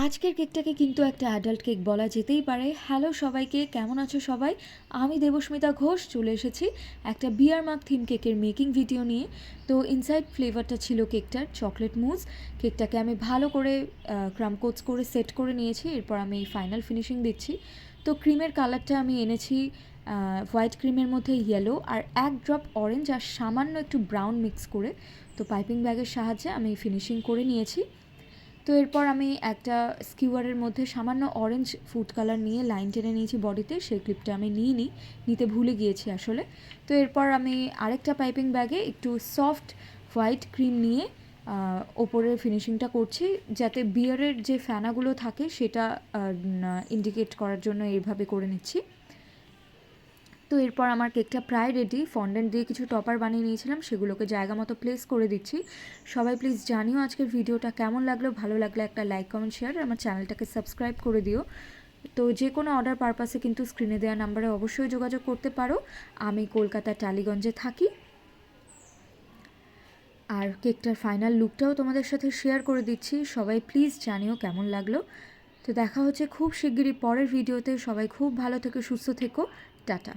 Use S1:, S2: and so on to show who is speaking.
S1: আজকের কেকটাকে কিন্তু একটা অ্যাডাল্ট কেক বলা যেতেই পারে। হ্যালো সবাইকে, কেমন আছো সবাই? আমি দেবস্মিতা ঘোষ চলে এসেছি একটা বিয়ার মার্ক থিম কেকের মেকিং ভিডিও নিয়ে। তো ইনসাইড ফ্লেভারটা ছিল কেকটার চকলেট মুজ। কেকটাকে আমি ভালো করে ক্রাম কোটস করে সেট করে নিয়েছি, এরপর আমি ফাইনাল ফিনিশিং দিচ্ছি। তো ক্রিমের কালারটা আমি এনেছি হোয়াইট ক্রিমের মধ্যে ইয়েলো আর এক ড্রপ অরেঞ্জ আর সামান্য একটু ব্রাউন মিক্স করে। তো পাইপিং ব্যাগের সাহায্যে আমি ফিনিশিং করে নিয়েছি। তো এরপর আমি একটা স্কিওয়ারের মধ্যে সামান্য অরেঞ্জ ফুড কালার নিয়ে লাইন টেনে নিয়েছি বডিতে। সেই ক্লিপটা আমি নিতে ভুলে গিয়েছি আসলে। তো এরপর আমি আরেকটা পাইপিং ব্যাগে একটু সফট হোয়াইট ক্রিম নিয়ে ওপরের ফিনিশিংটা করছি, যাতে বিয়ারের যে ফ্যানাগুলো থাকে সেটা ইন্ডিকেট করার জন্য এইভাবে করে নিচ্ছি। তো এরপর আমার কেকটা প্রায় রেডি। ফন্ডেন্ট দিয়ে কিছু টপার বানিয়ে নিয়েছিলাম, সেগুলোকে জায়গা মতো প্লেস করে দিচ্ছি। সবাই প্লিজ জানিও আজকের ভিডিওটা কেমন লাগলো। ভালো লাগলে একটা লাইক, কমেন্ট, শেয়ার, আমার চ্যানেলটাকে সাবস্ক্রাইব করে দিও। তো যে কোনো অর্ডার পারপাসে কিন্তু স্ক্রিনে দেওয়া নাম্বারে অবশ্যই যোগাযোগ করতে পারো। আমি কলকাতার টালিগঞ্জে থাকি। আর কেকটার ফাইনাল লুকটাও তোমাদের সাথে শেয়ার করে দিচ্ছি। সবাই প্লিজ জানিও কেমন লাগলো। তো দেখা হচ্ছে খুব শিগগিরই পরের ভিডিওতে। সবাই খুব ভালো থেকো, সুস্থ থেকো। টাটা।